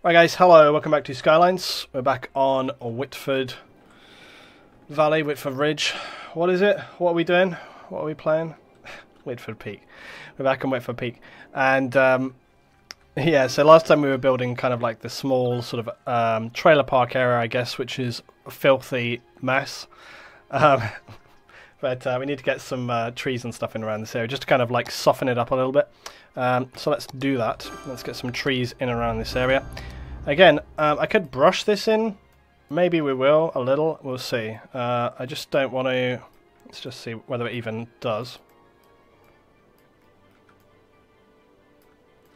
Right guys, hello, welcome back to Skylines. We're back on Whitford Valley, Whitford Ridge. What is it? What are we doing? What are we playing? Whitford Peak. We're back on Whitford Peak. And yeah, so last time we were building kind of like the small sort of trailer park area, I guess, which is a filthy mess. But we need to get some trees and stuff in around this area just to kind of like soften it up a little bit. So let's do that. Let's get some trees in around this area. Again, I could brush this in. Maybe we will, a little. We'll see. I just don't want to... Let's just see whether it even does.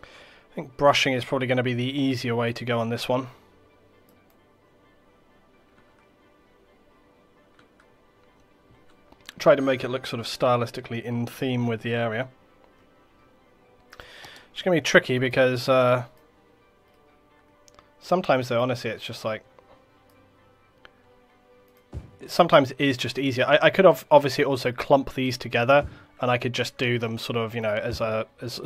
I think brushing is probably going to be the easier way to go on this one. Try to make it look sort of stylistically in theme with the area. It's going to be tricky because sometimes though, honestly, it's just like... Sometimes it is just easier. I could have obviously also clump these together and I could just do them sort of, you know, as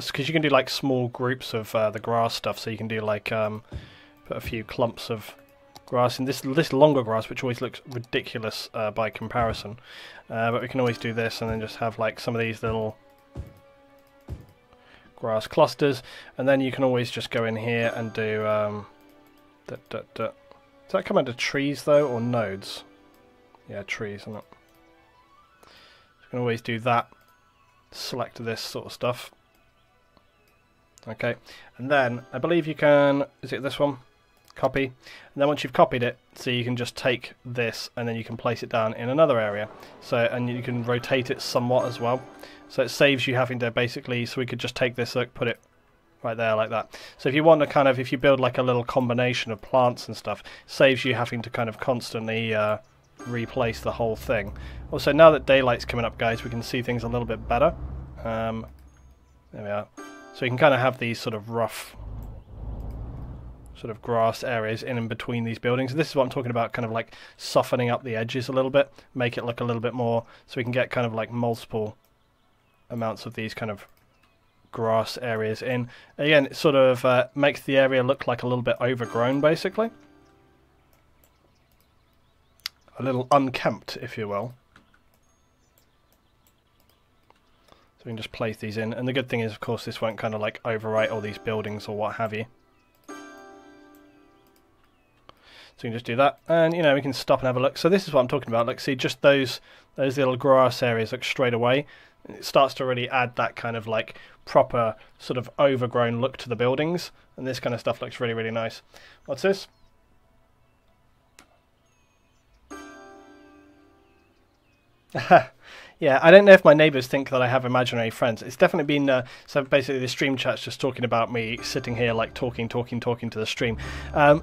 because you can do like small groups of the grass stuff, so you can do like put a few clumps of grass in this longer grass, which always looks ridiculous by comparison. But we can always do this and then just have like some of these little grass clusters, and then you can always just go in here and do does that come under trees though, or nodes? Yeah, trees, isn't it? So you can always do that. Select this sort of stuff. Okay, and then I believe you can, is it this one? Copy. And then once you've copied it, so you can just take this and then you can place it down in another area. So, and you can rotate it somewhat as well. So it saves you having to basically, so we could just take this, put it right there like that. So if you want to kind of, if you build like a little combination of plants and stuff, saves you having to kind of constantly replace the whole thing. Also, now that daylight's coming up, guys, we can see things a little bit better. There we are. So you can kind of have these sort of rough sort of grass areas in and between these buildings. This is what I'm talking about, kind of like softening up the edges a little bit, make it look a little bit more, so we can get kind of like multiple amounts of these kind of grass areas in. Again, it sort of makes the area look like a little bit overgrown, basically. A little unkempt, if you will. So we can just place these in, and the good thing is, of course, this won't kind of like overwrite all these buildings or what have you. So we can just do that, and you know, we can stop and have a look. So this is what I'm talking about. Like, see, just those little grass areas, like straight away, it starts to really add that kind of like proper sort of overgrown look to the buildings, and this kind of stuff looks really, really nice. What's this? Yeah, I don't know if my neighbours think that I have imaginary friends. It's definitely been, so basically the stream chat's just talking about me sitting here like talking to the stream.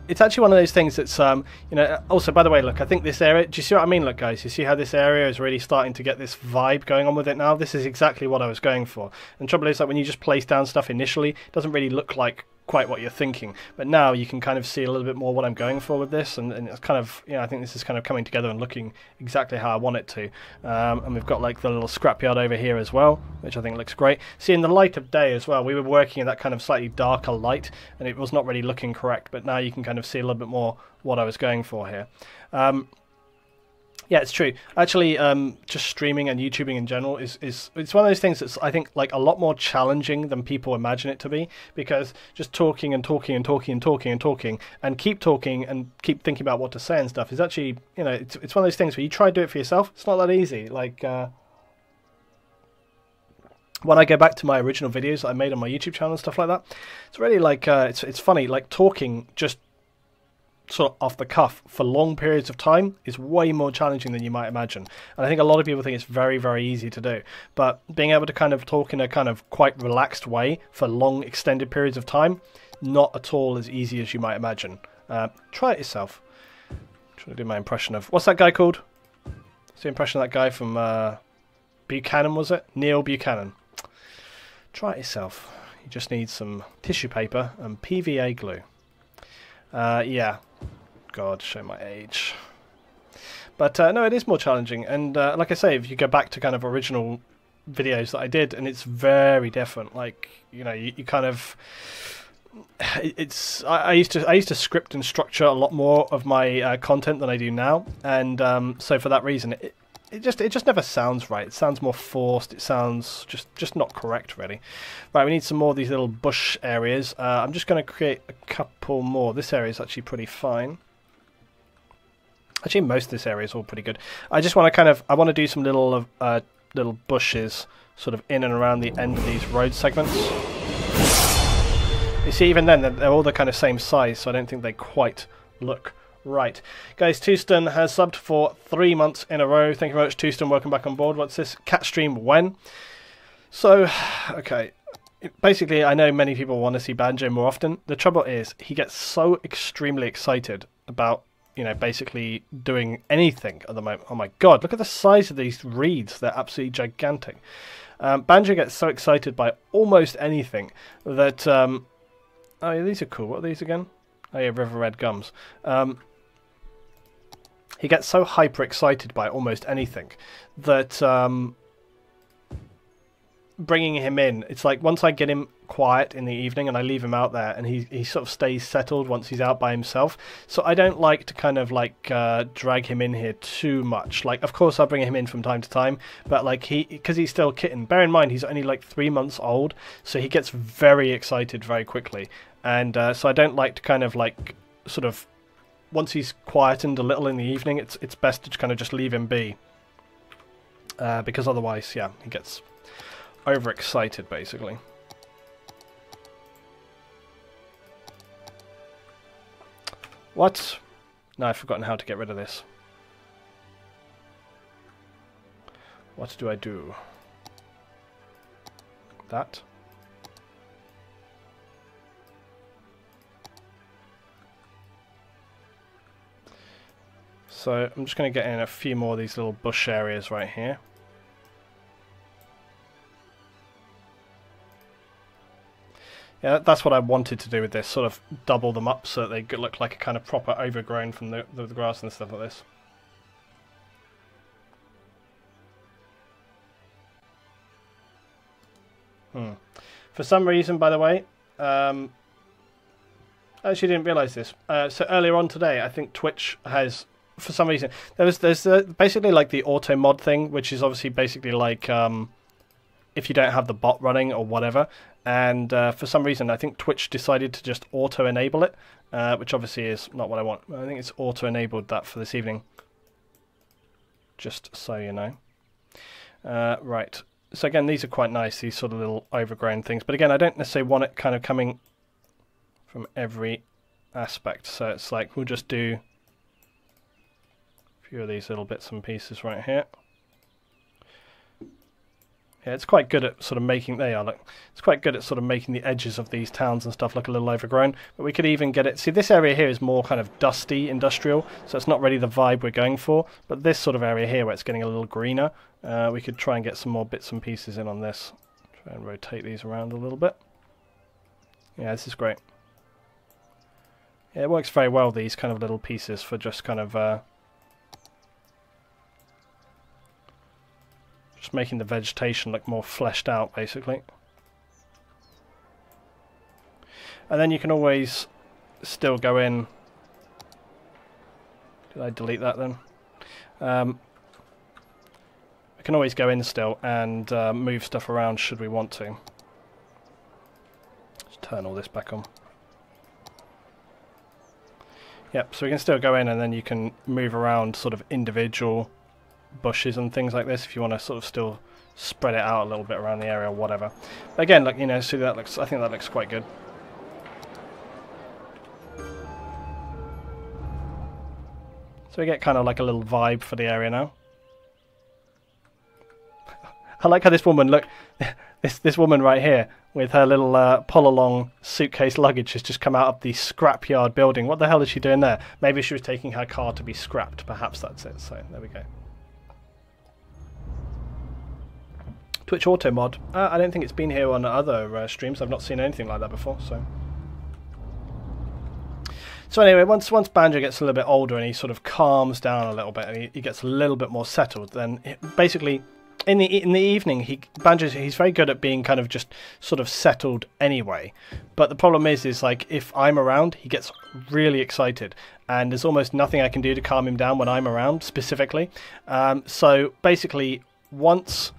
It's actually one of those things that's, you know, also, by the way, look, I think this area, do you see what I mean? Look, guys, you see how this area is really starting to get this vibe going on with it now? This is exactly what I was going for. And the trouble is, like, when you just place down stuff initially, it doesn't really look like quite what you're thinking, but now you can kind of see a little bit more what I'm going for with this, and it's kind of, you know, I think this is kind of coming together and looking exactly how I want it to. And we've got like the little scrapyard over here as well, which I think looks great. See, in the light of day as well, we were working in that kind of slightly darker light, and it was not really looking correct, but now you can kind of see a little bit more what I was going for here. Yeah, it's true. Actually, just streaming and YouTubing in general is it's one of those things that's, I think, like a lot more challenging than people imagine it to be, because just talking and talking and talking and talking and talking and keep talking and keep thinking about what to say and stuff is actually, you know, it's one of those things where you try to do it for yourself. It's not that easy. Like when I go back to my original videos that I made on my YouTube channel and stuff like that, it's really like it's funny. Like talking just sort of off the cuff for long periods of time is way more challenging than you might imagine, and I think a lot of people think it's very, very easy to do, but being able to kind of talk in a kind of quite relaxed way for long extended periods of time, not at all as easy as you might imagine. Try it yourself. I'm trying to do my impression of, what's that guy called? What's the impression of that guy from Buchanan, was it? Neil Buchanan. Try it yourself. You just need some tissue paper and PVA glue. Yeah. God, show my age. But no, it is more challenging, and like I say, if you go back to kind of original videos that I did, and it's very different. Like, you know, you kind of I used to script and structure a lot more of my content than I do now, and so for that reason, it just never sounds right. It sounds more forced. It sounds just not correct, really. Right, we need some more of these little bush areas. I'm just going to create a couple more. This area is actually pretty fine. Actually, most of this area is all pretty good. I just want to I want to do some little bushes sort of in and around the end of these road segments. You see, even then, they're all the kind of same size, so I don't think they quite look right. Guys, Touston has subbed for 3 months in a row. Thank you very much, Touston. Welcome back on board. What's this? Cat stream when? So, okay. Basically, I know many people want to see Banjo more often. The trouble is, he gets so extremely excited about, you know, basically doing anything at the moment. Oh my god, look at the size of these reeds. They're absolutely gigantic. Banjo gets so excited by almost anything that... oh, yeah, these are cool. What are these again? Oh, yeah, River Red Gums. He gets so hyper excited by almost anything that bringing him in, it's like once I get him quiet in the evening and I leave him out there, and he sort of stays settled once he's out by himself. So I don't like to kind of like drag him in here too much. Like, of course I'll bring him in from time to time, but like because he's still a kitten. Bear in mind he's only like 3 months old, so he gets very excited very quickly, and so I don't like to kind of like sort of once he's quietened a little in the evening, it's best to kind of just leave him be, because otherwise, yeah, he gets overexcited basically. What? No, I've forgotten how to get rid of this. What do I do? That? So I'm just going to get in a few more of these little bush areas right here. Yeah, that's what I wanted to do with this, sort of double them up so that they look like a kind of proper overgrown from the grass and stuff like this. For some reason, by the way, I actually didn't realise this. So earlier on today, I think Twitch has, for some reason, there's basically like the auto mod thing, which is obviously basically like if you don't have the bot running or whatever. And for some reason, I think Twitch decided to just auto-enable it, which obviously is not what I want. I think it's auto-enabled that for this evening, just so you know. Right. So again, these are quite nice, these sort of little overgrown things. But again, I don't necessarily want it kind of coming from every aspect. So it's like we'll just do a few of these little bits and pieces right here. Yeah, it's quite good at sort of making, there you are, look. It's quite good at sort of making the edges of these towns and stuff look a little overgrown. But we could even get it, see this area here is more kind of dusty, industrial, so it's not really the vibe we're going for. But this sort of area here where it's getting a little greener, we could try and get some more bits and pieces in on this. Try and rotate these around a little bit. Yeah, this is great. Yeah, it works very well, these kind of little pieces for just kind of... just making the vegetation look more fleshed out, basically. And then you can always still go in... Did I delete that then? I can always go in still and move stuff around should we want to. Let's turn all this back on. Yep, so we can still go in and then you can move around sort of individual bushes and things like this if you want to sort of still spread it out a little bit around the area or whatever. But again, like, you know, see that looks, I think that looks quite good. So we get kind of like a little vibe for the area now. I like how this woman, look, this woman right here with her little pull-along suitcase luggage has just come out of the scrapyard building. What the hell is she doing there? Maybe she was taking her car to be scrapped. Perhaps that's it. So there we go. Twitch Auto Mod. I don't think it's been here on other streams. I've not seen anything like that before. So anyway, once Banjo gets a little bit older and he sort of calms down a little bit and he gets a little bit more settled, then basically in the evening, Banjo's he's very good at being kind of just sort of settled anyway. But the problem is like if I'm around, he gets really excited, and there's almost nothing I can do to calm him down when I'm around specifically. So basically, once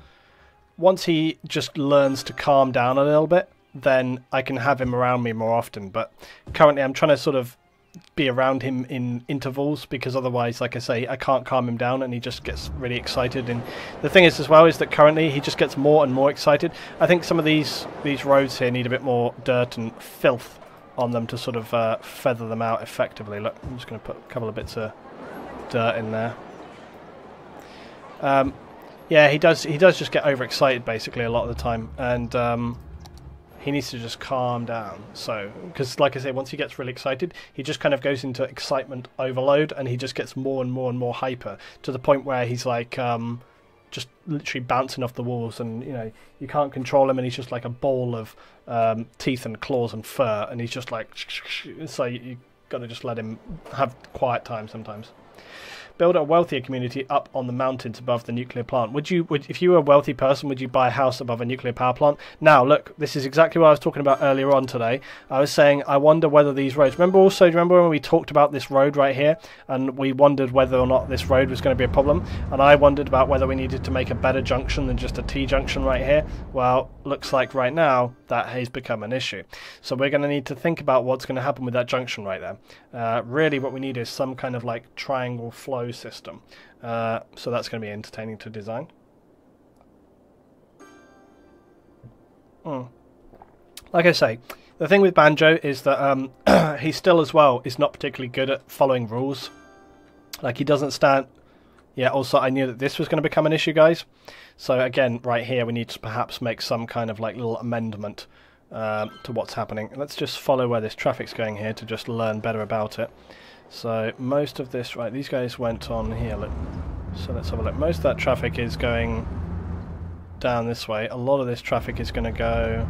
he just learns to calm down a little bit, then I can have him around me more often. But currently, I'm trying to sort of be around him in intervals, because otherwise, like I say, I can't calm him down and he just gets really excited. And the thing is as well is that currently he just gets more and more excited. I think some of these roads here need a bit more dirt and filth on them to sort of feather them out effectively. Look, I'm just going to put a couple of bits of dirt in there. Yeah, he does just get overexcited basically a lot of the time, and he needs to just calm down. So, because like I say, once he gets really excited, he just kind of goes into excitement overload, and he just gets more and more and more hyper, to the point where he's like just literally bouncing off the walls, and you know, you can't control him, and he's just like a ball of teeth and claws and fur, and he's just like, so you got to just let him have quiet time sometimes. Build a wealthier community up on the mountains above the nuclear plant. Would if you were a wealthy person, would you buy a house above a nuclear power plant? Now, look, this is exactly what I was talking about earlier on today. I was saying I wonder whether these roads... do you remember when we talked about this road right here, and we wondered whether or not this road was going to be a problem, and I wondered about whether we needed to make a better junction than just a T-junction right here? Well, looks like right now that has become an issue. So we're going to need to think about what's going to happen with that junction right there. Really what we need is some kind of like triangle flow system. So that's going to be entertaining to design. Like I say, the thing with Banjo is that he still as well is not particularly good at following rules. Like he doesn't stand... Yeah, also I knew that this was going to become an issue, guys. So again, right here we need to perhaps make some kind of like little amendment to what's happening. Let's just follow where this traffic's going here to just learn better about it. So most of this, right, these guys went on here, look. So let's have a look. Most of that traffic is going down this way. A lot of this traffic is going to go...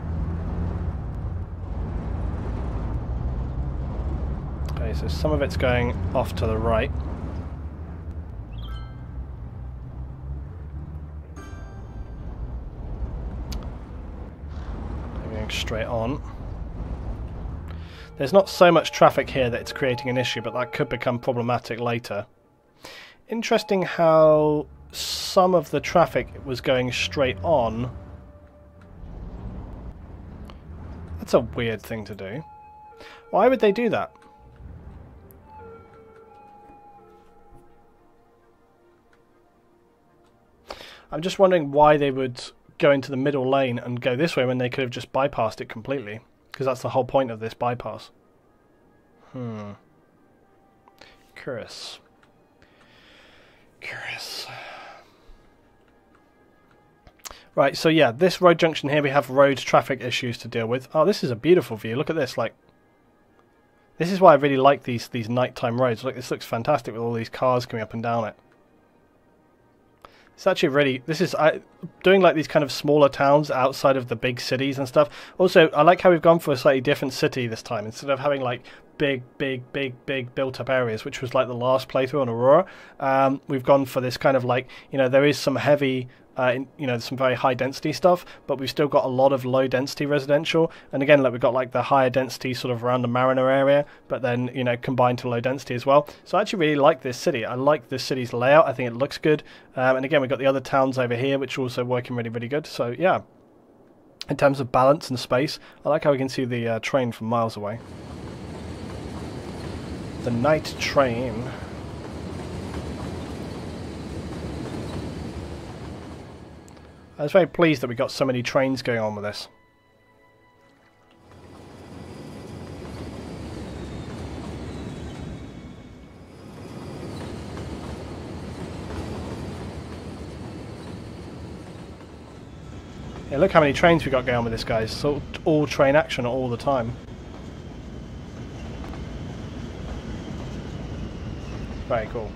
Okay, so some of it's going off to the right. They're going straight on. There's not so much traffic here that it's creating an issue, but that could become problematic later. Interesting how some of the traffic was going straight on. That's a weird thing to do. Why would they do that? I'm just wondering why they would go into the middle lane and go this way when they could have just bypassed it completely. Because that's the whole point of this bypass. Curious. Right, so yeah, this road junction here, we have road traffic issues to deal with. Oh, this is a beautiful view. Look at this. Like, this is why I really like these nighttime roads. Look, this looks fantastic with all these cars coming up and down it. It's actually really... This is... doing like these kind of smaller towns outside of the big cities and stuff. Also, I like how we've gone for a slightly different city this time. Instead of having like big built-up areas, which was like the last playthrough on Aurora, we've gone for this kind of like... You know, there is some heavy... you know, some very high density stuff, but we've still got a lot of low density residential. And again, like we've got like the higher density sort of around the Mariner area, but then, you know, combined to low density as well. So I actually really like this city. I like this city's layout. I think it looks good. And again, we've got the other towns over here, which are also working really good. So yeah, in terms of balance and space, I like how we can see the train from miles away. The night train. I was very pleased that we got so many trains going on with this. Yeah, look how many trains we got going on with this, guys. So all train action all the time. Very cool.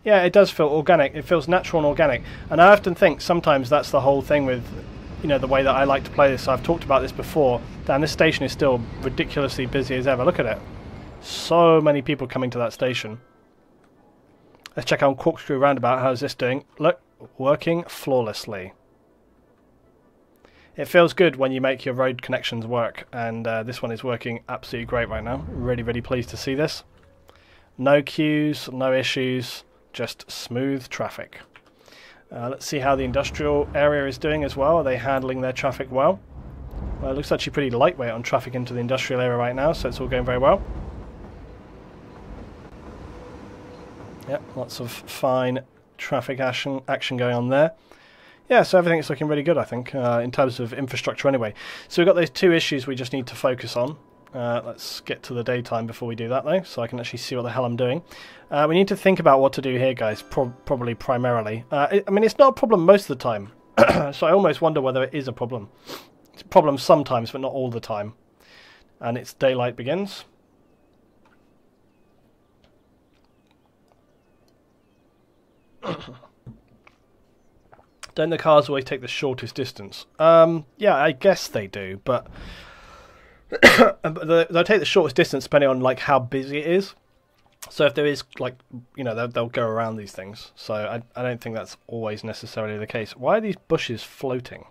Yeah, it does feel organic. It feels natural and organic. And I often think sometimes that's the whole thing with, you know, the way that I like to play this. I've talked about this before. And this station is still ridiculously busy as ever. Look at it. So many people coming to that station. Let's check out Corkscrew Roundabout. How's this doing? Look, working flawlessly. It feels good when you make your road connections work, and this one is working absolutely great right now. Really, really pleased to see this. No queues, no issues, just smooth traffic. Let's see how the industrial area is doing as well. Are they handling their traffic well? Well, it looks actually pretty lightweight on traffic into the industrial area right now, so it's all going very well. Yep, lots of fine traffic action going on there. Yeah, so everything's looking really good, I think, in terms of infrastructure anyway. So we've got those two issues we just need to focus on. Let's get to the daytime before we do that, though, so I can actually see what the hell I'm doing. We need to think about what to do here, guys, probably primarily. I mean, it's not a problem most of the time, so I almost wonder whether it is a problem. It's a problem sometimes, but not all the time. And it's daylight begins. Don't the cars always take the shortest distance? Yeah, I guess they do, but they'll take the shortest distance depending on like how busy it is. So if there is like, you know, they'll go around these things. So I don't think that's always necessarily the case. Why are these bushes floating?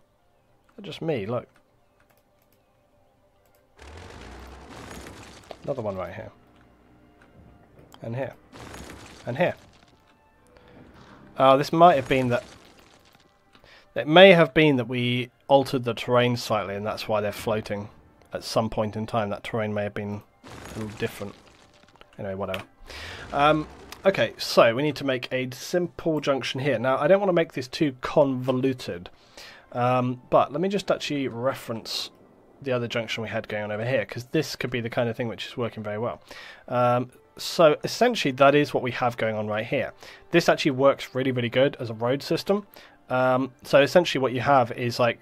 They're just me, look. Another one right here. And here. And here. This might have been that... It may have been that we altered the terrain slightly, and that's why they're floating. At some point in time, that terrain may have been a little different. Anyway, whatever. Okay, so we need to make a simple junction here. Now, I don't want to make this too convoluted, but let me just actually reference the other junction we had going on over here, because this could be the kind of thing which is working very well. So essentially, that is what we have going on right here. This actually works really, really good as a road system. So essentially what you have is like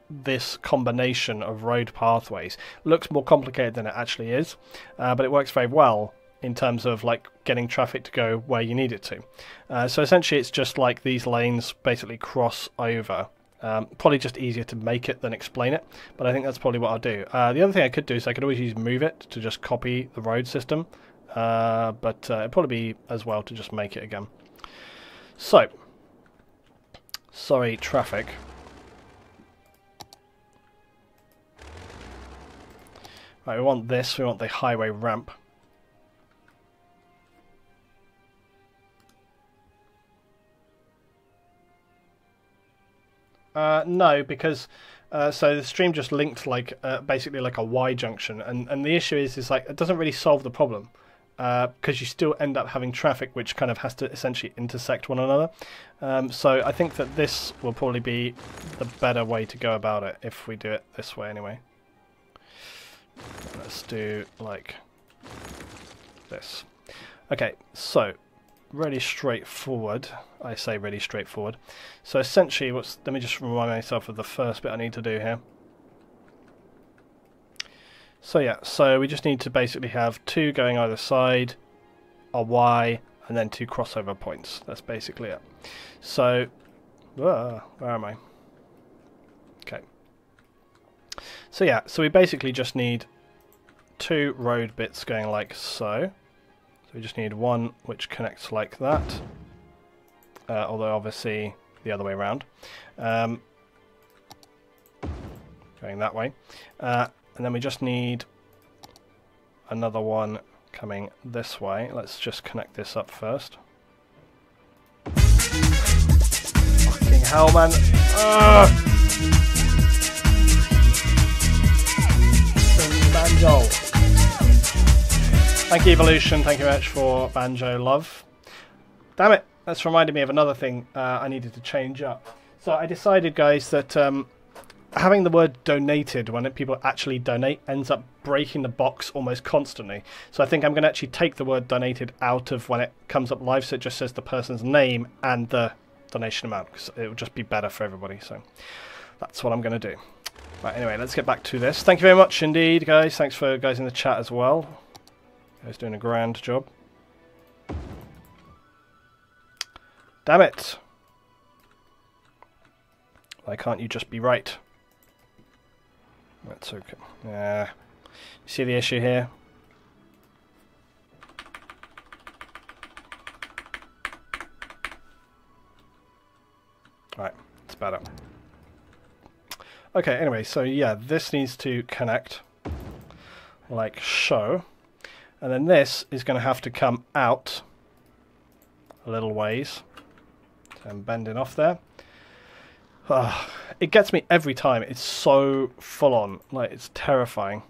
this combination of road pathways. Looks more complicated than it actually is, but it works very well in terms of like getting traffic to go where you need it to. So essentially it's just like these lanes basically cross over. Probably just easier to make it than explain it, but I think that's probably what I'll do. The other thing I could do is I could always use move it to just copy the road system, but it'd probably be as well to just make it again. So, sorry, traffic. Right, we want this, we want the highway ramp. No, because so the stream just linked like basically like a Y junction, and the issue is like it doesn't really solve the problem. Because you still end up having traffic which kind of has to essentially intersect one another. So I think that this will probably be the better way to go about it if we do it this way anyway. Let's do like this. Okay, so really straightforward. I say really straightforward. So essentially, let me just remind myself of the first bit I need to do here. So yeah, so we just need to basically have two going either side, a Y, and then two crossover points. That's basically it. So, where am I? Okay. So yeah, so we basically just need two road bits going like so. So we just need one which connects like that, although obviously the other way around. Going that way. And then we just need another one coming this way. Let's just connect this up first. Fucking hell, man. Banjo. Thank you, Evolution. Thank you very much for Banjo Love. Damn it. That's reminded me of another thing I needed to change up. So I decided, guys, that having the word donated when people actually donate ends up breaking the box almost constantly. So I think I'm going to actually take the word donated out of when it comes up live, so it just says the person's name and the donation amount, because it will just be better for everybody. So that's what I'm going to do. Right, anyway, let's get back to this. Thank you very much indeed, guys. Thanks for guys in the chat as well. Guys doing a grand job. Damn it. Why can't you just be right? That's okay. Yeah. See the issue here? That's better. Okay, anyway, so yeah, this needs to connect like so. And then this is going to have to come out a little ways. So I'm bending off there. It gets me every time. It's so full on. Like, it's terrifying.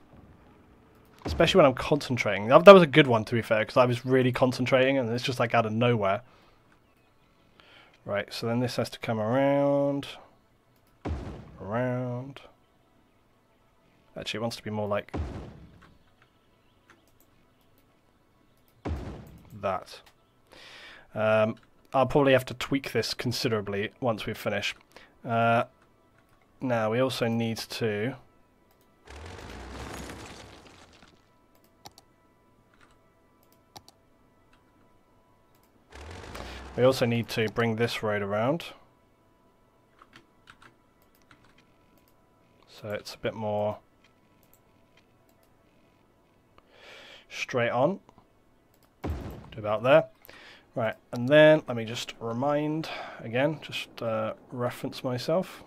Especially when I'm concentrating. That was a good one, to be fair, because I was really concentrating and it's just like out of nowhere. Right, so then this has to come around. Around. Actually, it wants to be more like that. I'll probably have to tweak this considerably once we finish. Now, we also need to... We also need to bring this road around. So it's a bit more straight on. To about there. Right, and then let me just remind again, just reference myself.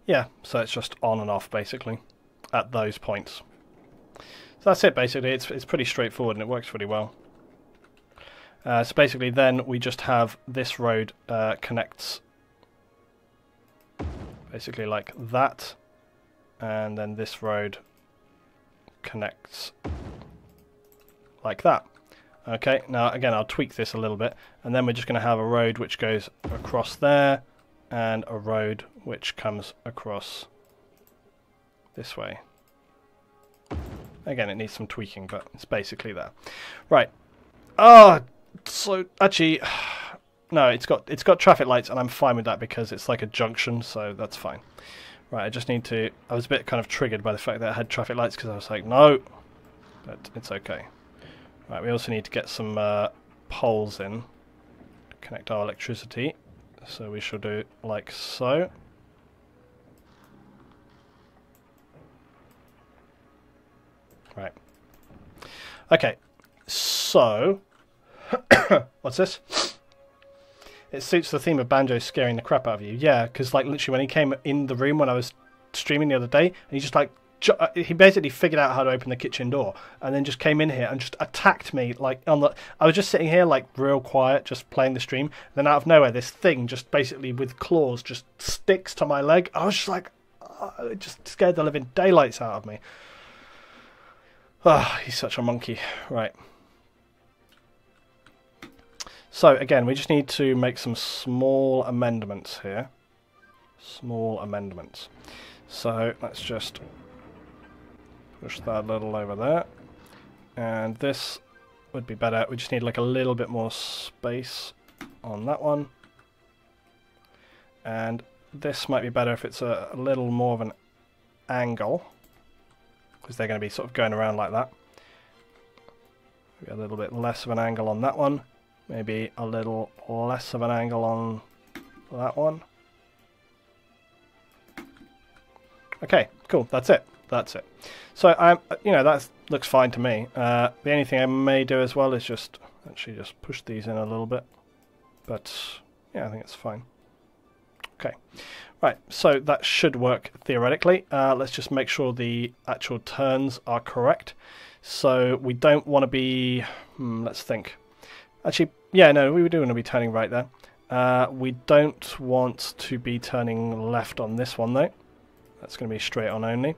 Yeah, so it's just on and off basically at those points. So that's it basically. It's pretty straightforward and it works really well. So basically then we just have this road connects basically like that, and then this road connects like that. Okay, now again I'll tweak this a little bit, and then we're just going to have a road which goes across there, and a road which comes across this way. Again, it needs some tweaking, but it's basically there. Right. So actually, no, it's got traffic lights, and I'm fine with that because it's like a junction, so that's fine. Right, I just need to... I was a bit kind of triggered by the fact that it had traffic lights because I was like, no, but it's okay. Right, we also need to get some poles in to connect our electricity. So we shall do like so. Right. Okay, so... What's this? It suits the theme of Banjo scaring the crap out of you. Yeah, because like literally when he came in the room when I was streaming the other day, and he just like... he basically figured out how to open the kitchen door and then just came in here and just attacked me like on the... I was just sitting here like real quiet just playing the stream, and then out of nowhere this thing just basically with claws just sticks to my leg. I was just like, it just scared the living daylights out of me. He's such a monkey. Right, so again we just need to make some small amendments here. Small amendments. So let's just push that a little over there, and this would be better. We just need like a little bit more space on that one, and this might be better if it's a little more of an angle, because they're going to be sort of going around like that. Maybe a little bit less of an angle on that one, maybe a little less of an angle on that one. Okay, cool, that's it. That's it. So you know, that looks fine to me. The only thing I may do as well is just actually just push these in a little bit. But yeah, I think it's fine. Okay. Right, so that should work theoretically. Let's just make sure the actual turns are correct. So we don't want to be... let's think. Actually, yeah, no, we do want to be turning right there. We don't want to be turning left on this one, though. That's going to be straight on only.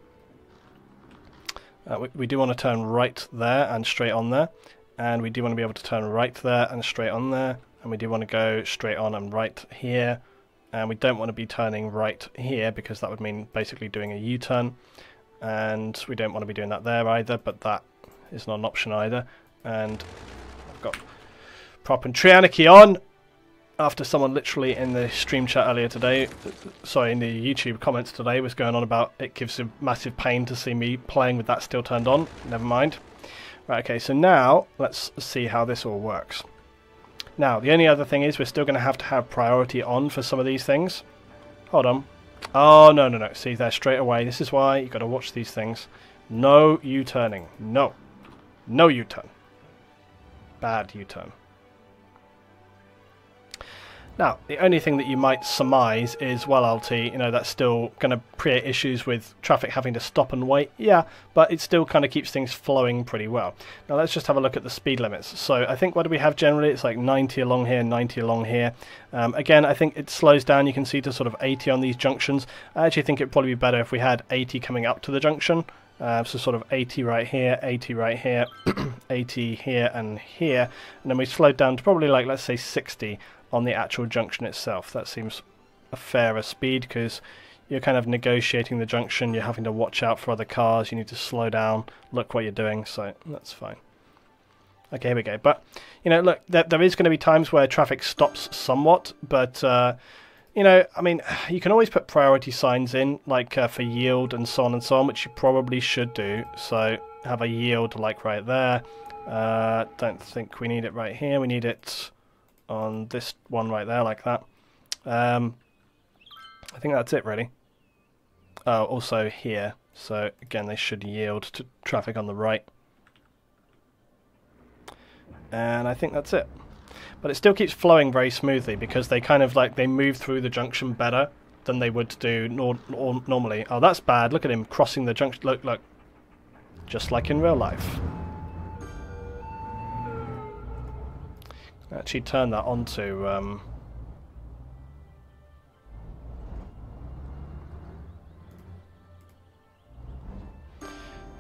We do want to turn right there and straight on there. And we do want to be able to turn right there and straight on there. And we do want to go straight on and right here. And we don't want to be turning right here because that would mean basically doing a U-turn. And we don't want to be doing that there either, but that is not an option either. And I've got Prop and Trianarchy on after someone literally in the stream chat earlier today, sorry, in the YouTube comments today, was going on about it gives him massive pain to see me playing with that still turned on. Never mind. Right, okay, so now let's see how this all works. Now, the only other thing is we're still going to have priority on for some of these things. Hold on. Oh, no, no, no. See, there straight away. This is why you've got to watch these things. No U-turning. No. No U-turn. Bad U-turn. Now, the only thing that you might surmise is, well, LT, you know, that's still going to create issues with traffic having to stop and wait. Yeah, but it still kind of keeps things flowing pretty well. Now, let's just have a look at the speed limits. So I think what do we have generally? It's like 90 along here, 90 along here. Again, I think it slows down, you can see, to sort of 80 on these junctions. I actually think it'd probably be better if we had 80 coming up to the junction. So sort of 80 right here, 80 right here, 80 here and here. And then we slowed down to probably like, let's say 60 on the actual junction itself. That seems a fairer speed because you're kind of negotiating the junction, you're having to watch out for other cars, you need to slow down, look what you're doing, so that's fine. Okay, here we go. But, you know, look, there is going to be times where traffic stops somewhat, but, you know, I mean, you can always put priority signs in, like for yield and so on, which you probably should do. So have a yield like right there. Don't think we need it right here, we need it on this one right there, like that. I think that's it, really. Oh, also here. So, again, they should yield to traffic on the right. And I think that's it. But it still keeps flowing very smoothly because they kind of like, they move through the junction better than they would do normally. Oh, that's bad. Look at him crossing the junction. Look, look. Just like in real life. Actually turn that onto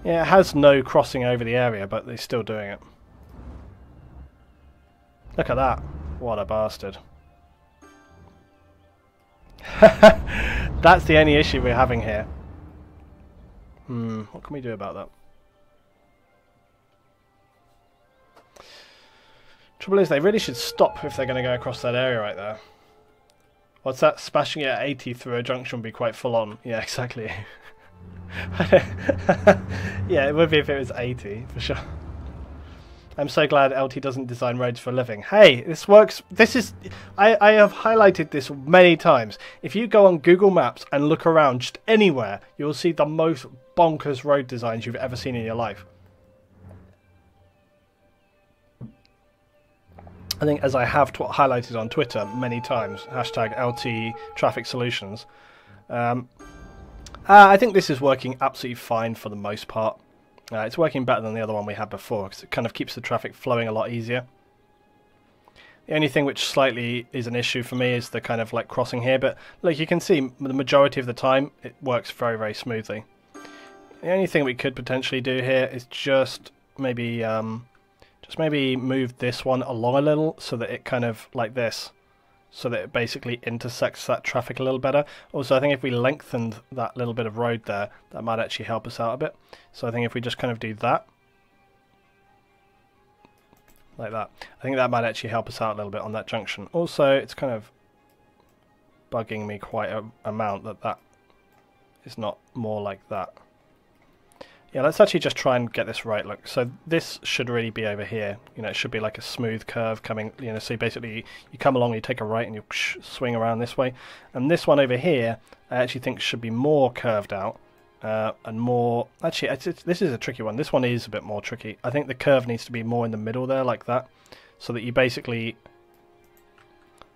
yeah, it has no crossing over the area, but they're still doing it. Look at that. What a bastard. That's the only issue we're having here. What can we do about that? Trouble is, they really should stop if they're going to go across that area right there. What's that? Smashing it at 80 through a junction would be quite full on. Yeah, exactly. Yeah, it would be if it was 80, for sure. I'm so glad LT doesn't design roads for a living. Hey, this works. This is... I have highlighted this many times. If you go on Google Maps and look around just anywhere, you'll see the most bonkers road designs you've ever seen in your life. I think, as I have highlighted on Twitter many times, hashtag LT Traffic Solutions. I think this is working absolutely fine for the most part. It's working better than the other one we had before because it kind of keeps the traffic flowing a lot easier. The only thing which slightly is an issue for me is the kind of like crossing here, but look, you can see the majority of the time it works very, very smoothly. The only thing we could potentially do here is just maybe move this one along a little so that it kind of like this, so that it basically intersects that traffic a little better. Also, I think if we lengthened that little bit of road there, that might actually help us out a bit. So I think if we just kind of do that, like that, I think that might actually help us out a little bit on that junction. Also, it's kind of bugging me quite an amount that that is not more like that. Yeah, let's actually just try and get this right. Look, so this should really be over here. You know, it should be like a smooth curve coming, you know, so basically you come along, you take a right and you swing around this way. And this one over here, I actually think should be more curved out and more... Actually, this is a tricky one. This one is a bit more tricky. I think the curve needs to be more in the middle there, like that, so that you basically...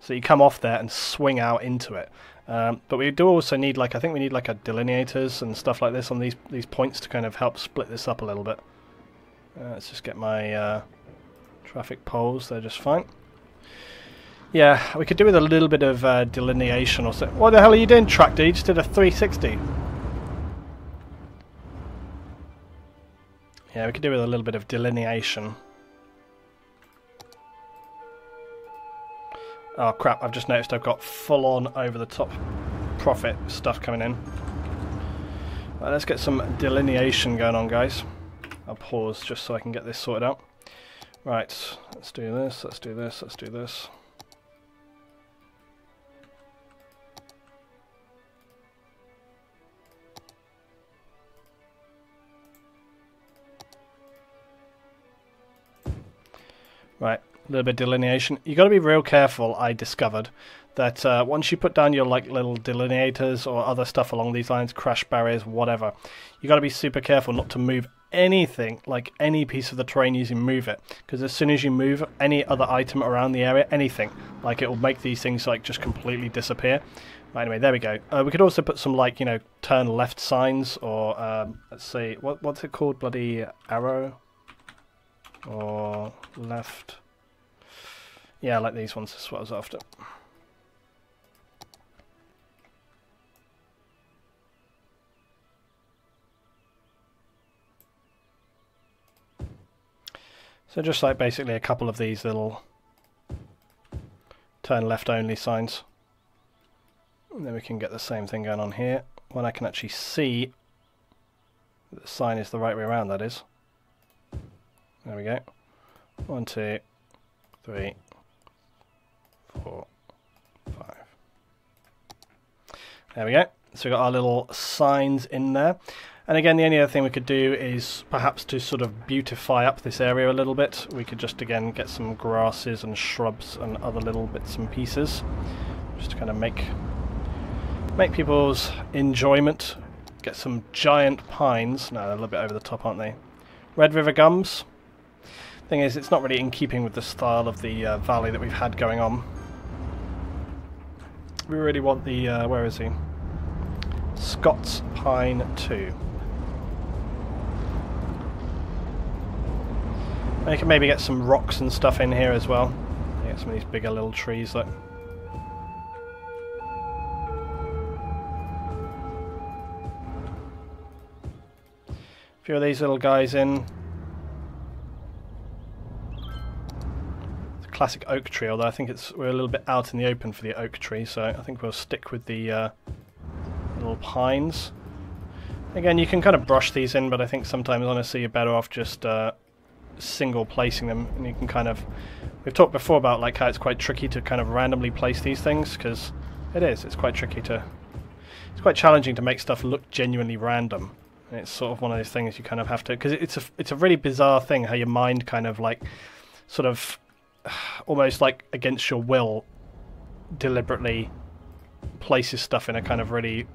So you come off there and swing out into it. But we do also need, like, I think we need like a delineators and stuff like this on these points to kind of help split this up a little bit. Let's just get my traffic poles, they're just fine. Yeah, we could do with a little bit of delineation or so. What the hell are you doing, tractor? You just did a 360. Yeah, we could do with a little bit of delineation. Oh crap, I've just noticed I've got full on over the top profit stuff coming in. Right, let's get some delineation going on, guys. I'll pause just so I can get this sorted out. Right, let's do this, let's do this, let's do this. Right. A little bit of delineation. You've got to be real careful, I discovered, that once you put down your like little delineators or other stuff along these lines, crash barriers, whatever, you've got to be super careful not to move anything, like any piece of the terrain using move it, because as soon as you move any other item around the area, anything, like it will make these things like just completely disappear. Right, anyway, there we go. We could also put some like, you know, turn left signs, or let's see, what's it called? Bloody arrow or left. Yeah, like these ones. That's what I was after. So just like basically a couple of these little turn left only signs. And then we can get the same thing going on here, when I can actually see that the sign is the right way around, that is. There we go. 1, 2, 3, 4, 5. There we go. So we've got our little signs in there. And again, the only other thing we could do is perhaps to sort of beautify up this area a little bit. We could just again get some grasses and shrubs and other little bits and pieces, just to kind of make people's enjoyment. Get some giant pines. No, they're a little bit over the top, aren't they? Red River gums. Thing is, it's not really in keeping with the style of the valley that we've had going on. We really want the, where is he? Scots Pine 2. And you can maybe get some rocks and stuff in here as well. Get some of these bigger little trees, look. A few of these little guys in. The classic oak tree, although I think we're a little bit out in the open for the oak tree, so I think we'll stick with the little pines. Again, you can kind of brush these in, but I think sometimes honestly you're better off just single placing them, and you can kind of, we've talked before about like how it's quite tricky to kind of randomly place these things, because it's quite tricky to, it's quite challenging to make stuff look genuinely random. And it's sort of one of those things you kind of have to, because it's a really bizarre thing how your mind kind of like sort of almost like against your will deliberately places stuff in a kind of really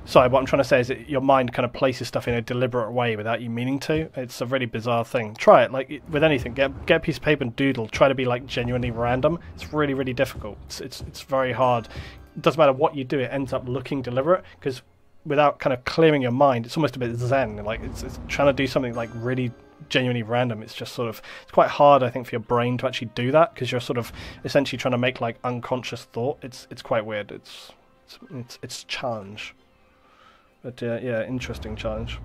sorry, what I'm trying to say is that your mind kind of places stuff in a deliberate way without you meaning to. It's a really bizarre thing. Try it, like with anything. Get a piece of paper and doodle. Try to be like genuinely random. It's really, really difficult. It's very hard. It doesn't matter what you do, it ends up looking deliberate, because without kind of clearing your mind, it's almost a bit zen. Like it's trying to do something like really genuinely random. It's just sort of, it's quite hard, I think, for your brain to actually do that, because you're sort of essentially trying to make like unconscious thought. It's quite weird. It's a challenge. But yeah, interesting challenge.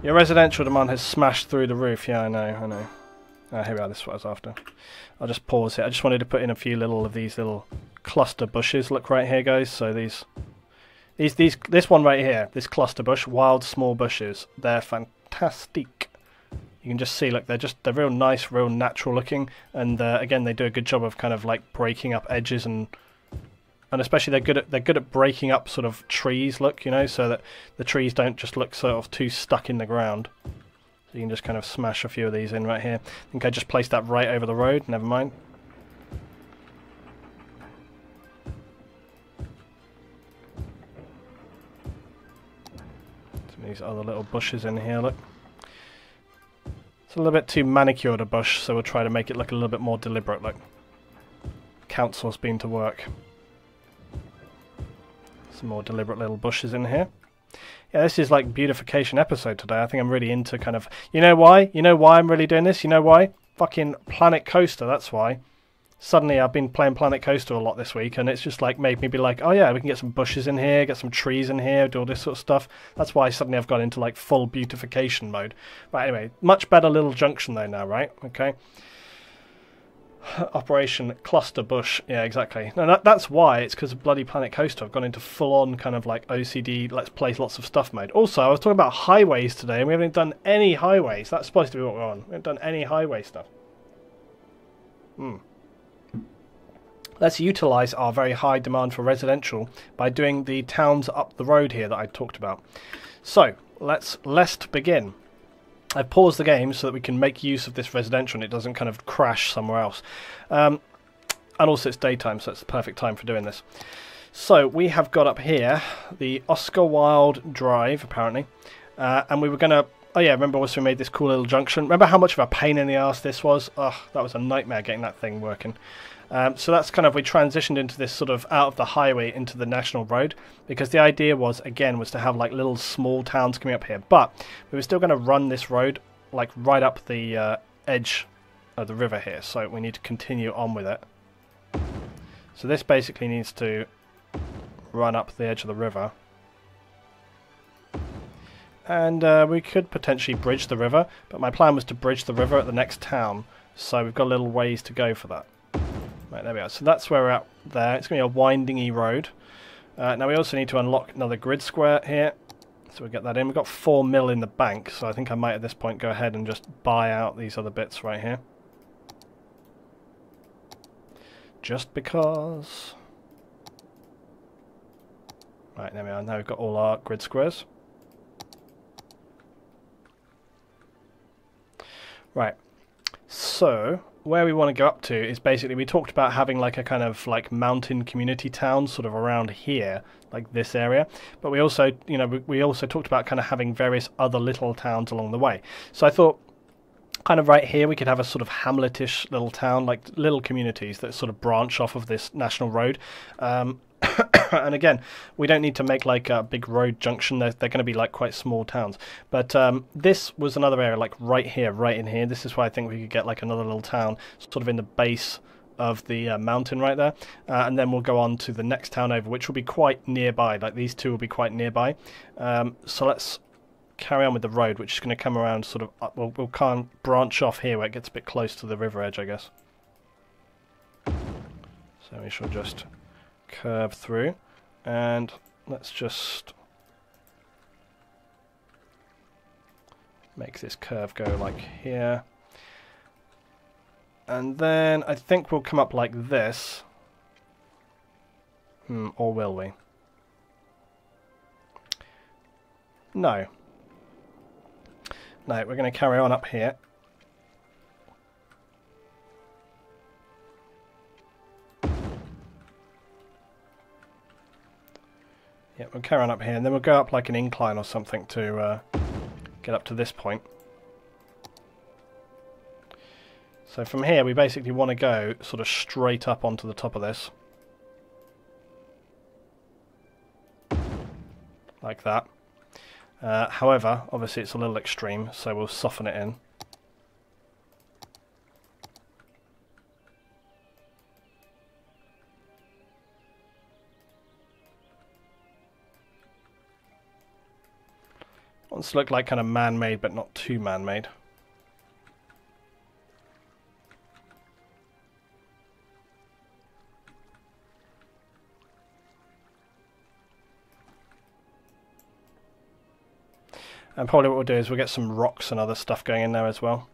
Your residential demand has smashed through the roof. Yeah, I know. Here we are, this is what I was after. I'll just pause here. I just wanted to put in a few little of these little cluster bushes. Look right here, guys. So this one right here, this cluster bush, wild small bushes, they're fantastic. You can just see, look, they're real nice, real natural looking, and again, they do a good job of kind of like breaking up edges, and especially they're good at breaking up sort of trees, look, you know, so that the trees don't just look sort of too stuck in the ground. So you can just kind of smash a few of these in right here. I think I just placed that right over the road, never mind. Some of these other little bushes in here, look. It's a little bit too manicured a bush, so we'll try to make it look a little bit more deliberate, look. Council's been to work. Some more deliberate little bushes in here. Yeah, this is like beautification episode today. I think I'm really into kind of... You know why? You know why I'm really doing this? You know why? Fucking Planet Coaster, that's why. Suddenly I've been playing Planet Coaster a lot this week, and it's just like made me be like, oh yeah, we can get some bushes in here, get some trees in here, do all this sort of stuff. That's why suddenly I've gone into like full beautification mode. Right, anyway, much better little junction though now, right? Okay. Operation Cluster Bush. Yeah, exactly. No, that's why. It's because of bloody Planet Coaster. I've gone into full-on kind of like OCD, let's place lots of stuff mode. Also, I was talking about highways today, and we haven't done any highways. That's supposed to be what we're on. We haven't done any highway stuff. Let's utilise our very high demand for residential by doing the towns up the road here that I talked about. So, let's begin. I've paused the game so that we can make use of this residential and it doesn't kind of crash somewhere else. And also it's daytime, so it's the perfect time for doing this. So we have got up here the Oscar Wilde Drive, apparently, and we were going to... Oh yeah, remember also we made this cool little junction. Remember how much of a pain in the arse this was? Ugh, that was a nightmare getting that thing working. So that's kind of, we transitioned into this sort of out of the highway into the national road, because the idea was, again, was to have like little small towns coming up here. But we were still going to run this road like right up the edge of the river here, so we need to continue on with it. So this basically needs to run up the edge of the river. And we could potentially bridge the river, but my plan was to bridge the river at the next town, so we've got a little ways to go for that. Right, there we are. So that's where we're at there. It's going to be a windingy road. Now we also need to unlock another grid square here, so we'll get that in. We've got 4 mil in the bank, so I think I might at this point go ahead and just buy out these other bits right here. Just because. Right, there we are. Now we've got all our grid squares. Right, so where we want to go up to is basically, we talked about having like a kind of like mountain community town sort of around here, like this area, but we also, you know, we also talked about kind of having various other little towns along the way. So I thought kind of right here we could have a sort of hamletish little town, like little communities that sort of branch off of this national road. And again, we don't need to make like a big road junction. They're going to be like quite small towns. But this was another area, like right here, right in here. This is why I think we could get like another little town sort of in the base of the mountain right there. And then we'll go on to the next town over, which will be quite nearby. Like these two will be quite nearby. So let's carry on with the road, which is going to come around sort of up. We'll kind of branch off here where it gets a bit close to the river edge, I guess. So we shall just curve through, and let's just make this curve go like here, and then I think we'll come up like this. Or will we? No, we're going to carry on up here. Yeah, we'll carry on up here, and then we'll go up like an incline or something to get up to this point. So from here, we basically want to go sort of straight up onto the top of this. Like that. However, obviously it's a little extreme, so we'll soften it in. Wants to look like kind of man-made, but not too man-made. And probably what we'll do is we'll get some rocks and other stuff going in there as well.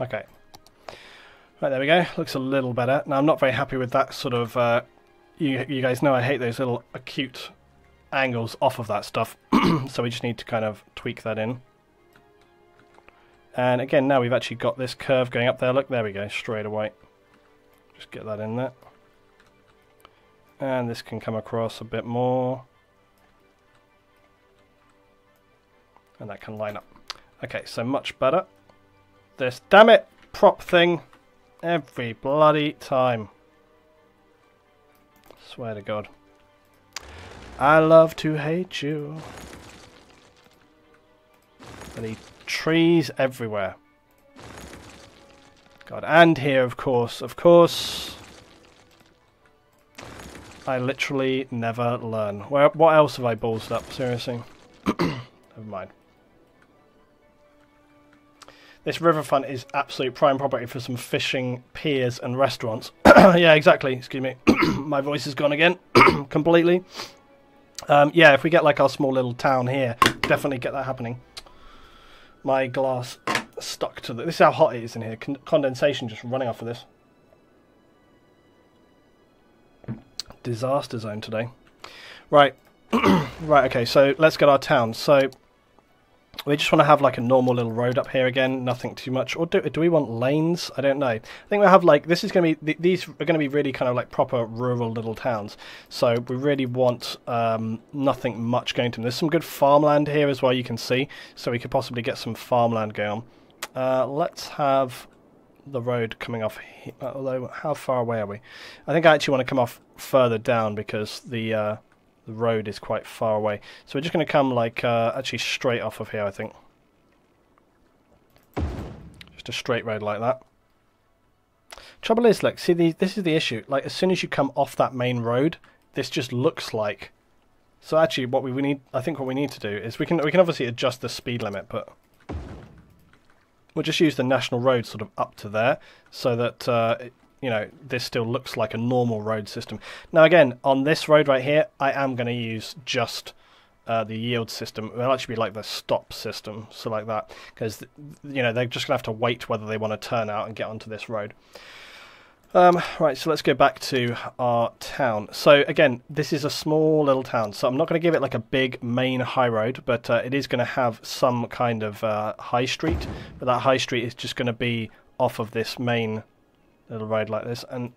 Okay. Right, there we go. Looks a little better. Now, I'm not very happy with that sort of... you guys know I hate those little acute angles off of that stuff. So we just need to kind of tweak that in. And again, now we've actually got this curve going up there. Look, there we go, straight away. Just get that in there. And this can come across a bit more. And that can line up. Okay, so much better. This damn it prop thing every bloody time. Swear to God. I love to hate you. Bloody trees everywhere. God, and here of course. I literally never learn. What else have I ballsed up? Seriously. Never mind. This riverfront is absolute prime property for some fishing piers and restaurants. Yeah, exactly. Excuse me. My voice is gone again completely. Yeah, if we get like our small little town here, definitely get that happening. My glass stuck to the... This is how hot it is in here. Condensation just running off of this. Disaster zone today. Right. Right, okay, so let's get our town. So we just want to have like a normal little road up here again, nothing too much. Or do we want lanes? I don't know. I think we'll have like, this is going to be, these are going to be really kind of like proper rural little towns. So we really want nothing much going to them. There's some good farmland here as well, you can see. So we could possibly get some farmland going on. Let's have the road coming off here. Although, how far away are we? I think I actually want to come off further down because the road is quite far away. So we're just going to come like actually straight off of here, I think. Just a straight road like that. Trouble is, look, see, this is the issue. Like, as soon as you come off that main road, this just looks like... So actually, what we need, I think what we need to do is we can obviously adjust the speed limit, but we'll just use the national road sort of up to there, so that you know, this still looks like a normal road system. Now again, on this road right here, I am going to use just the yield system. It'll actually be like the stop system, so like that, because you know, they're just going to have to wait whether they want to turn out and get onto this road. Right, so let's go back to our town. So again, this is a small little town, so I'm not going to give it like a big main high road, but it is going to have some kind of high street, but that high street is just going to be off of this main little road like this. And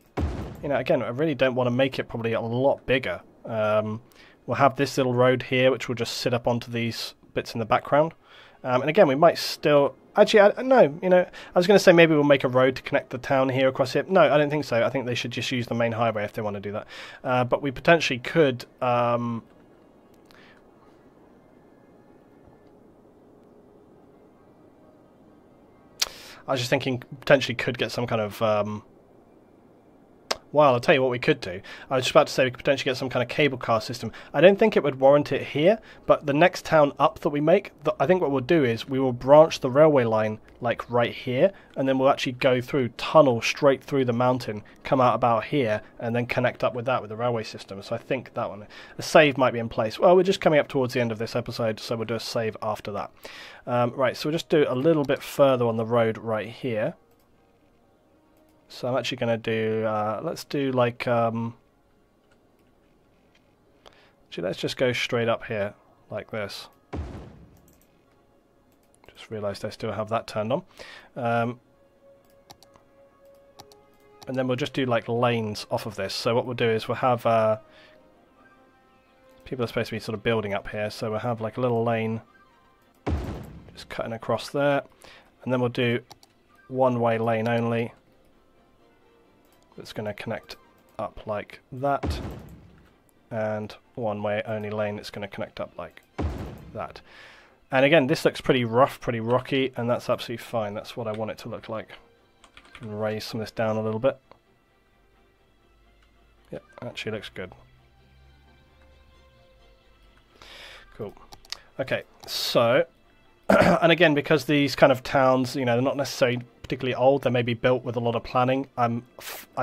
you know, again, I really don't want to make it probably a lot bigger. We'll have this little road here which will just sit up onto these bits in the background, and again, we might still actually no, you know, I was going to say maybe we'll make a road to connect the town here across here. No, I don't think so. I think they should just use the main highway if they want to do that, but we potentially could I was just thinking potentially could get some kind of well, I'll tell you what we could do. I was just about to say we could potentially get some kind of cable car system. I don't think it would warrant it here, but the next town up that we make, I think what we'll do is we will branch the railway line like right here, and then we'll actually go through, tunnel straight through the mountain, come out about here, and then connect up with that with the railway system. So I think that one, a save might be in place. Well, we're just coming up towards the end of this episode, so we'll do a save after that. Right, so we'll just do a little bit further on the road right here. So I'm actually going to do, let's do like, actually let's just go straight up here, like this. Just realised I still have that turned on. And then we'll just do like lanes off of this. So what we'll do is we'll have, people are supposed to be sort of building up here, so we'll have like a little lane just cutting across there. And then we'll do one-way lane only. That's going to connect up like that, and one way only lane that's going to connect up like that. And again, this looks pretty rough, pretty rocky, and that's absolutely fine. That's what I want it to look like. Can raise some of this down a little bit. Yep, actually looks good. Cool. Okay, so and again, because these kind of towns, you know, they're not necessarily particularly old, they may be built with a lot of planning. I'm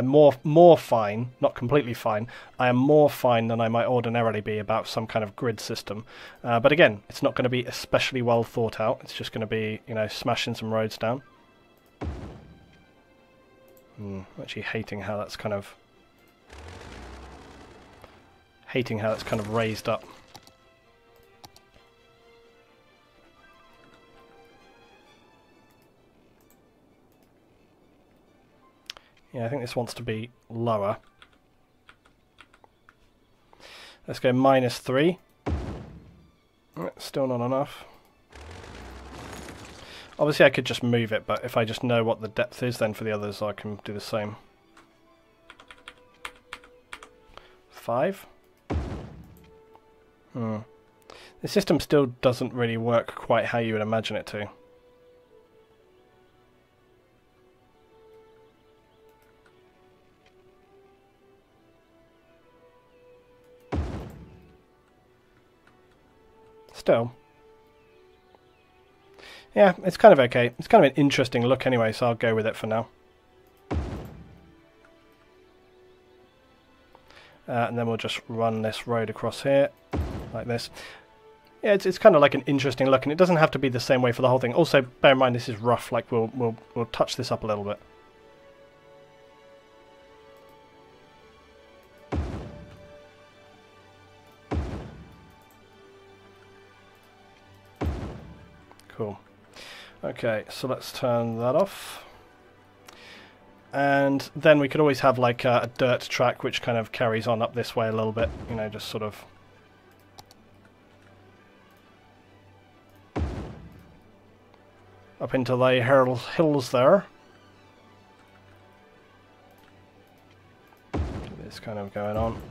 more fine, not completely fine. I am more fine than I might ordinarily be about some kind of grid system. But again, it's not going to be especially well thought out. It's just going to be, you know, smashing some roads down. I'm actually hating how that's kind of raised up. Yeah, I think this wants to be lower. Let's go -3. Still not enough. Obviously I could just move it, but if I just know what the depth is, then for the others I can do the same. 5? The system still doesn't really work quite how you would imagine it to. Still, Yeah, it's kind of okay. It's kind of an interesting look anyway, so I'll go with it for now. And then we'll just run this road across here, like this. Yeah, it's kind of like an interesting look, and it doesn't have to be the same way for the whole thing. Also, bear in mind this is rough. Like we'll touch this up a little bit. Cool. Okay, so let's turn that off. And then we could always have like a dirt track which kind of carries on up this way a little bit, you know, just sort of up into the hills there. Get this kind of going on.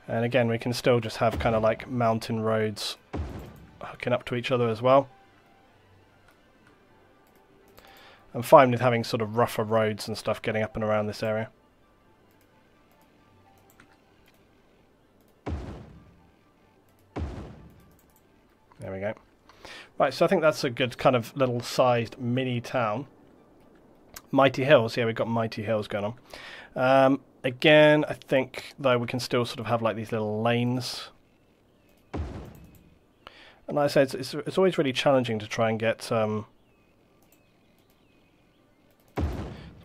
And again, we can still just have kind of like mountain roads hooking up to each other as well. I'm fine with having sort of rougher roads and stuff getting up and around this area. There we go. Right, so I think that's a good kind of little sized mini town. Mighty Hills, yeah, we've got Mighty Hills going on. Again, I think, though, we can still sort of have like these little lanes. And like I said, it's always really challenging to try and get... it's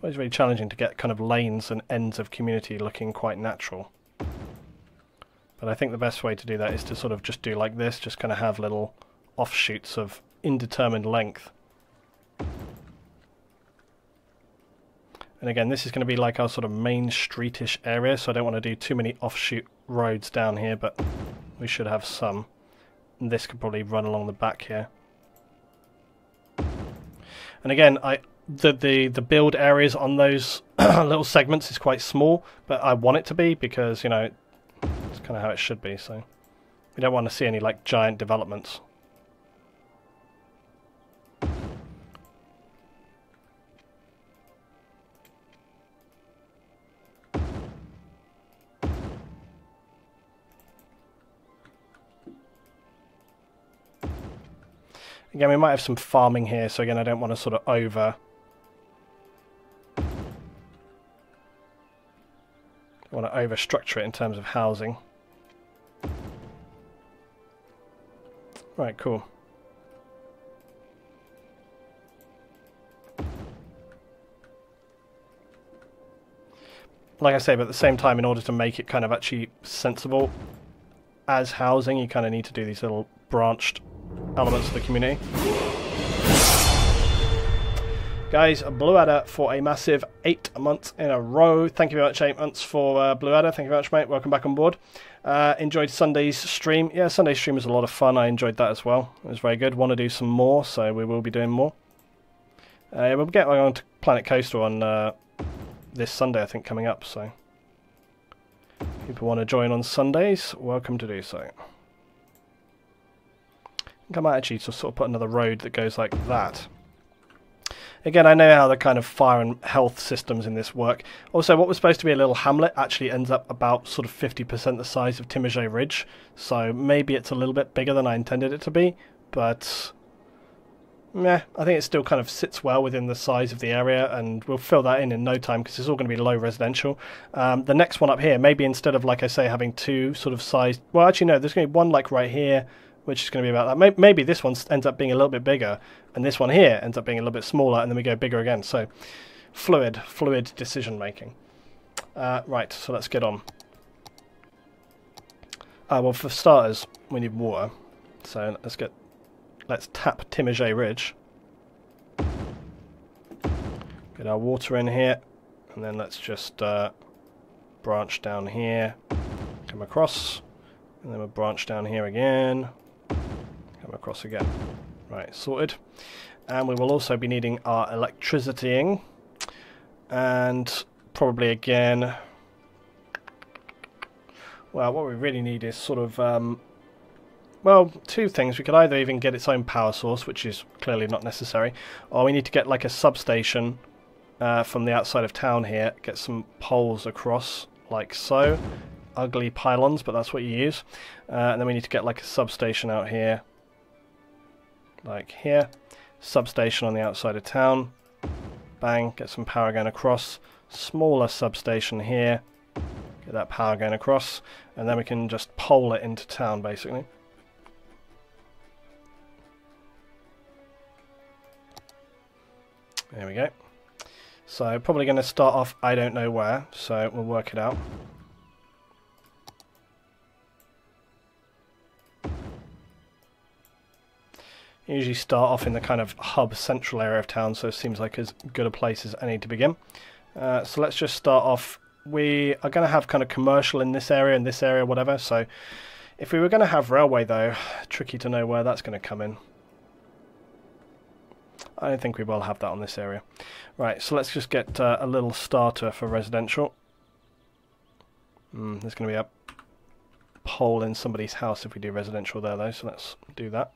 always really challenging to get kind of lanes and ends of community looking quite natural. But I think the best way to do that is to sort of just do like this, just kind of have little offshoots of indeterminate length. And again, this is going to be like our sort of main streetish area, so I don't want to do too many offshoot roads down here, but we should have some. And this could probably run along the back here. And again, the build areas on those little segments is quite small, but I want it to be because, you know, it's kind of how it should be, so we don't want to see any like giant developments. Again, we might have some farming here, so again, I don't want to sort of over structure it in terms of housing. Right, cool. Like I say, but at the same time, in order to make it kind of actually sensible as housing, you kind of need to do these little branched elements of the community. Guys, Blue Adder for a massive 8 months in a row. Thank you very much, 8 months for Blue Adder. Thank you very much, mate. Welcome back on board. Enjoyed Sunday's stream. Yeah, Sunday's stream was a lot of fun. I enjoyed that as well. It was very good. Want to do some more, so we will be doing more. We'll get on to Planet Coaster on this Sunday, I think, coming up. So, if people want to join on Sundays, welcome to do so. I might actually sort of put another road that goes like that. Again, I know how the kind of fire and health systems in this work. Also, what was supposed to be a little hamlet actually ends up about sort of 50% the size of Timajay Ridge. So maybe it's a little bit bigger than I intended it to be, but meh, I think it still kind of sits well within the size of the area, and we'll fill that in no time because it's all going to be low residential. The next one up here, maybe instead of, like I say, having two sort of sized... Well, actually, no, there's going to be one like right here, which is going to be about that. Maybe this one ends up being a little bit bigger, and this one here ends up being a little bit smaller, and then we go bigger again. So, fluid decision making. Right, so let's get on. Well, for starters, we need water. So let's tap Timajay Ridge. Get our water in here, and then let's just branch down here, come across, and then we'll branch down here again. Come across again. Right, sorted. And we will also be needing our electricitying. And probably again... Well, what we really need is sort of... well, two things. We could either even get its own power source, which is clearly not necessary, or we need to get like a substation from the outside of town here, get some poles across, like so. Ugly pylons, but that's what you use. And then we need to get like a substation out here, like here. Substation on the outside of town. Bang, get some power going across. Smaller substation here. Get that power going across. And then we can just pole it into town, basically. There we go. So probably going to start off I don't know where, so we'll work it out. Usually start off in the kind of hub central area of town, so it seems like as good a place as any to begin. So let's just start off. We are going to have kind of commercial in this area, whatever. So if we were going to have railway though, tricky to know where that's going to come in. I don't think we will have that on this area. Right, so let's just get a little starter for residential. There's going to be a pole in somebody's house if we do residential there though, so let's do that.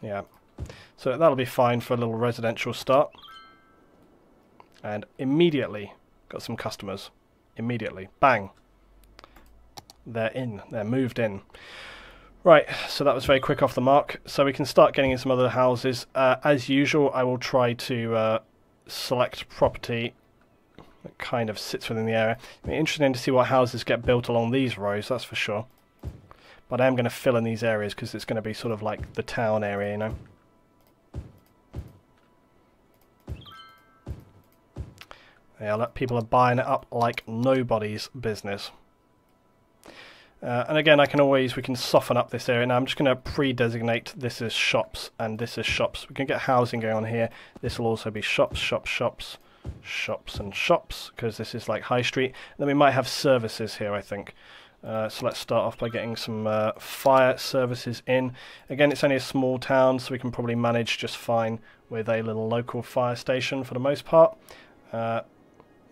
Yeah, so that'll be fine for a little residential start. And immediately got some customers. Immediately, bang, they're in, they're moved in. Right, so that was very quick off the mark. So we can start getting in some other houses. As usual, I will try to select property that kind of sits within the area. It'll be interesting to see what houses get built along these rows, that's for sure. But I am going to fill in these areas because it's going to be sort of like the town area, you know. Yeah, people are buying it up like nobody's business. And again, we can soften up this area. Now I'm just going to pre-designate this as shops and this is shops. We can get housing going on here. This will also be shops, shops, shops. Shops and shops, because this is like high street. And then we might have services here, I think. So let's start off by getting some fire services in. Again, it's only a small town, so we can probably manage just fine with a little local fire station for the most part. I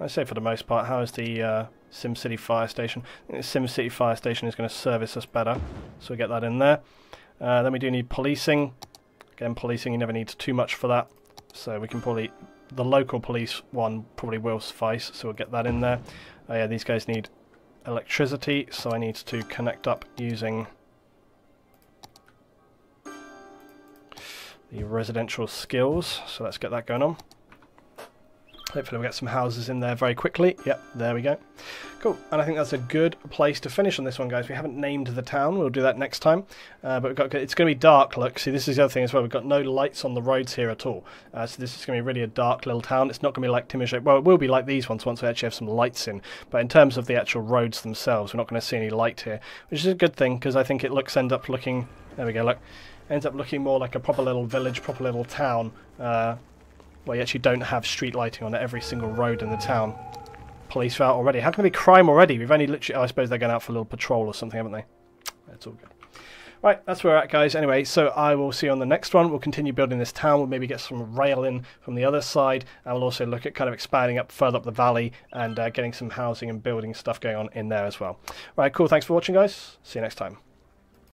say for the most part. How is the SimCity fire station? I think the SimCity fire station is going to service us better, so we get that in there. Then we do need policing. Again, policing, you never need too much for that, so we can probably... The local police one probably will suffice, so we'll get that in there. Oh yeah, these guys need electricity, so I need to connect up using the residential skills. So let's get that going on. Hopefully we'll get some houses in there very quickly. Yep, there we go. Cool, and I think that's a good place to finish on this one, guys. We haven't named the town. We'll do that next time. But it's going to be dark, look. See, this is the other thing as well. We've got no lights on the roads here at all. So this is going to be really a dark little town. It's not going to be like Timoshe. Well, it will be like these ones once we actually have some lights in. But in terms of the actual roads themselves, we're not going to see any light here, which is a good thing, because I think it ends up looking... There we go, look. Ends up looking more like a proper little village, proper little town. Well, you actually don't have street lighting on every single road in the town. Police are out already. How can there be crime already? We've only literally... Oh, I suppose they're going out for a little patrol or something, haven't they? That's all good. Right, that's where we're at, guys. Anyway, so I will see you on the next one. We'll continue building this town. We'll maybe get some rail in from the other side. And we'll also look at kind of expanding up further up the valley and getting some housing and building stuff going on in there as well. Right, cool. Thanks for watching, guys. See you next time.